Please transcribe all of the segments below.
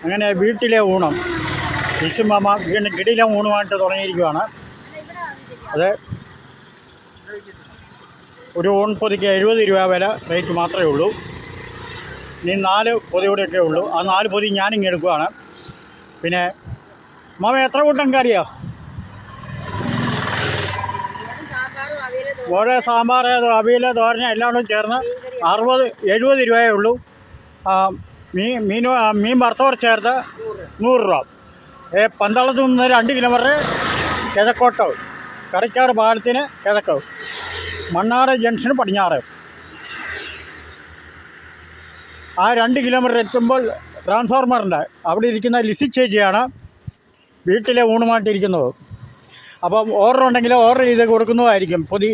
അങ്ങനെ വീട്ടിലെ ഊണം ലിസുമാമ വീണ്ടും കിടിലം ഊണുമായിട്ട് തുടങ്ങിയിരിക്കുകയാണ്. അത് ഒരു ഊൺ പൊതിക്ക് 70 രൂപ വില റേറ്റ് മാത്രമേ ഉള്ളൂ. ഇനി 4 പൊതിയോടെയൊക്കെ ഉള്ളൂ. ആ 4 പൊതി ഞാനിങ്ങ് എടുക്കുകയാണ്. പിന്നെ മാമ എത്ര കൂട്ടം കറിയോ? ഓരോ സാമ്പാർ, അവിയൽ, തോരൻ എല്ലാം കൂടെ ചേർന്ന് 60-70 രൂപയേ ഉള്ളൂ. മീൻ വറുത്തവർ ചേർത്ത് 100 രൂപ. പന്തളത്ത് നിന്ന് 2 കിലോമീറ്റർ കിഴക്കോട്ട്, കറിക്കാട് പാലത്തിന് കിഴക്ക്, മണ്ണാട് ജംഗ്ഷന് പടിഞ്ഞാറ്. ആ 2 കിലോമീറ്റർ എത്തുമ്പോൾ ട്രാൻസ്ഫോർമറുണ്ട്. അവിടെ ഇരിക്കുന്ന ലിസി ചേച്ചിയാണ് വീട്ടിലെ ഊണുമായിട്ടിരിക്കുന്നത്. അപ്പം ഓർഡർ ഉണ്ടെങ്കിൽ ഓർഡർ ചെയ്ത് കൊടുക്കുന്നതായിരിക്കും പൊതി.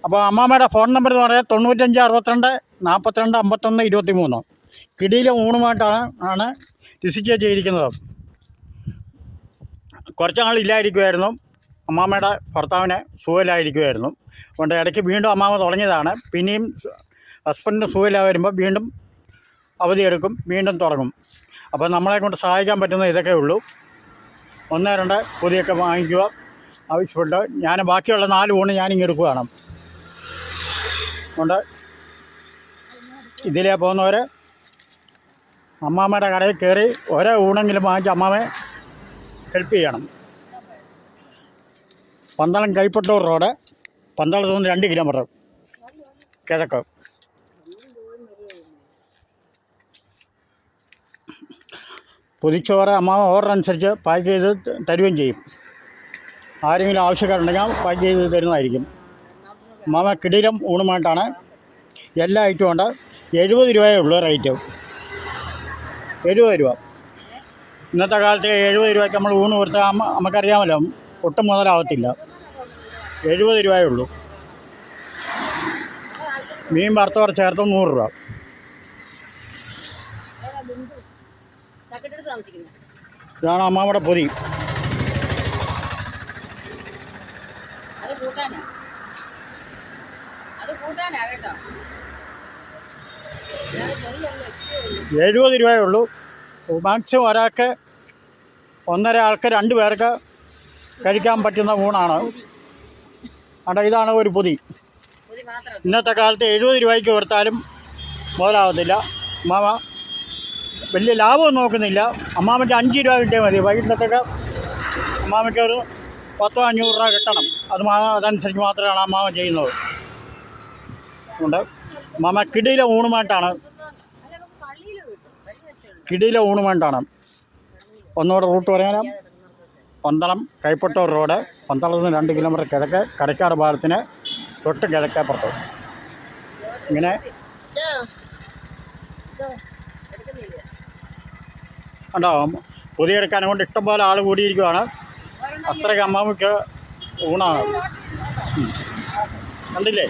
അപ്പോൾ അമ്മാമ്മയുടെ ഫോൺ നമ്പർ എന്ന് പറയാൻ 95 62 42 51 23. കിടിയിലെ ഊണുമായിട്ടാണ് ലിസി ചേച്ചി ഇരിക്കുന്നത്. കുറച്ച് നാളില്ലായിരിക്കുമായിരുന്നു. അമ്മാമ്മയുടെ ഭർത്താവിന് സുഖമില്ലായിരിക്കുമായിരുന്നു. അതുകൊണ്ട് ഇടയ്ക്ക് വീണ്ടും അമ്മാമ്മ തുടങ്ങിയതാണ്. പിന്നെയും ഹസ്ബൻഡിന് സുഖമില്ലാതെ വരുമ്പോൾ വീണ്ടും അവധിയെടുക്കും, വീണ്ടും തുടങ്ങും. അപ്പോൾ നമ്മളെ കൊണ്ട് സഹായിക്കാൻ പറ്റുന്ന ഇതൊക്കെ ഉള്ളൂ. 1-2 പൊതിയൊക്കെ വാങ്ങിക്കുക ആവശ്യപ്പെട്ട് ഞാൻ ബാക്കിയുള്ള 4 ഊണ് ഞാനിങ്ങ് എടുക്കുകയാണ്. അതുകൊണ്ട് ഇതിലേ പോകുന്നവർ അമ്മാമ്മയുടെ കടയിൽ കയറി ഓരോ ഊണെങ്കിലും വാങ്ങിച്ച് അമ്മാമ്മയെ ഹെൽപ്പ് ചെയ്യണം. പന്തളം കൈപ്പട്ടൂർ റോഡ്, പന്തളത്ത് നിന്ന് 2 കിലോമീറ്റർ കിഴക്ക്. പൊതിച്ചോറ് അമ്മാമ്മ ഓർഡർ അനുസരിച്ച് പാക്ക് ചെയ്ത് തരുകയും ചെയ്യും. ആരെങ്കിലും ആവശ്യക്കാരുണ്ടെങ്കിൽ പാക്ക് ചെയ്ത് തരുന്നതായിരിക്കും. അമ്മാമ്മ കിടിലം ഊണുമായിട്ടാണ്. എല്ലാ ഐറ്റവും ഉണ്ട്. 70 രൂപയേ ഉള്ളൂ റേറ്റ്. 70 രൂപ. ഇന്നത്തെ കാലത്ത് 70 രൂപയ്ക്ക് നമ്മൾ ഊണ് കൊടുത്താൽ നമുക്കറിയാമല്ലോ, ഒട്ടും മുതലാവത്തില്ല. 70 രൂപയേ ഉള്ളൂ. മീൻ വറുത്തവർ ചേർത്ത് 100 രൂപ. ഇതാണ് അമ്മാമ്മയുടെ പൊതി. കേട്ടോ, 70 രൂപയേ ഉള്ളൂ. മാക്സിമം ഒരാൾക്ക് 1.5 ആൾക്ക് 2 പേർക്ക് കഴിക്കാൻ പറ്റുന്ന ഊണാണ്. അവിടെ ഇതാണ് ഒരു പൊതി. ഇന്നത്തെ കാലത്ത് 70 രൂപയ്ക്ക് കൊടുത്താലും മുതലാവത്തില്ല. അമ്മാമ വലിയ ലാഭമൊന്നും നോക്കുന്നില്ല. അമ്മാമയ്ക്ക് 5 രൂപ കിട്ടിയാൽ മതി. വൈകിട്ടത്തേക്ക് അമ്മാമയ്ക്ക് ഒരു 10-500 രൂപ കിട്ടണം. അതനുസരിച്ച് മാത്രമാണ് അമ്മാമ ചെയ്യുന്നത്. അതുകൊണ്ട് അമ്മാമ കിടിയിലെ ഊണുമായിട്ടാണ് ഒന്നുകൂടെ റൂട്ട് പറയാനാ. പന്തളം കൈപ്പട്ടൂർ റോഡ്, പന്തളത്ത് നിന്ന് 2 കിലോമീറ്റർ കിഴക്ക്, കറിക്കാട് പാലത്തിന് തൊട്ട് കിഴക്കേപ്പുറത്ത്. ഇങ്ങനെ ഉണ്ടാവും. പൊതിയെടുക്കാനും കൊണ്ട് ഇഷ്ടംപോലെ ആൾ കൂടിയിരിക്കുകയാണ്. അത്രയ്ക്ക് അമ്മാമ്മയ്ക്ക് ഊണാണ്. കണ്ടില്ലേ?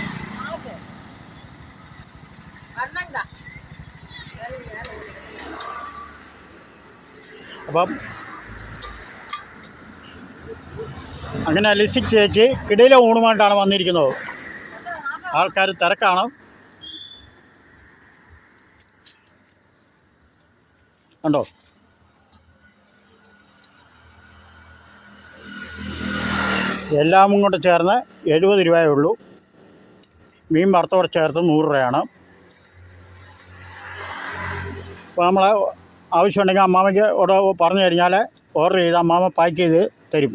അപ്പം അങ്ങനെ ലിസി ചേച്ചി കിടിയിലെ ഊണുമായിട്ടാണ് വന്നിരിക്കുന്നത്. ആൾക്കാർ തിരക്കാണ്. കണ്ടോ? എല്ലാം കൂടെ ചേർന്ന് 70 രൂപയേ ഉള്ളൂ. മീൻ വറുത്തവർ ചേർത്ത് 100 രൂപയാണ്. അപ്പോൾ നമ്മൾ ആവശ്യമുണ്ടെങ്കിൽ അമ്മാമയ്ക്ക് ഇവിടെ പറഞ്ഞു കഴിഞ്ഞാൽ ഓർഡർ ചെയ്ത് അമ്മാമ പാക്ക് ചെയ്ത് തരും.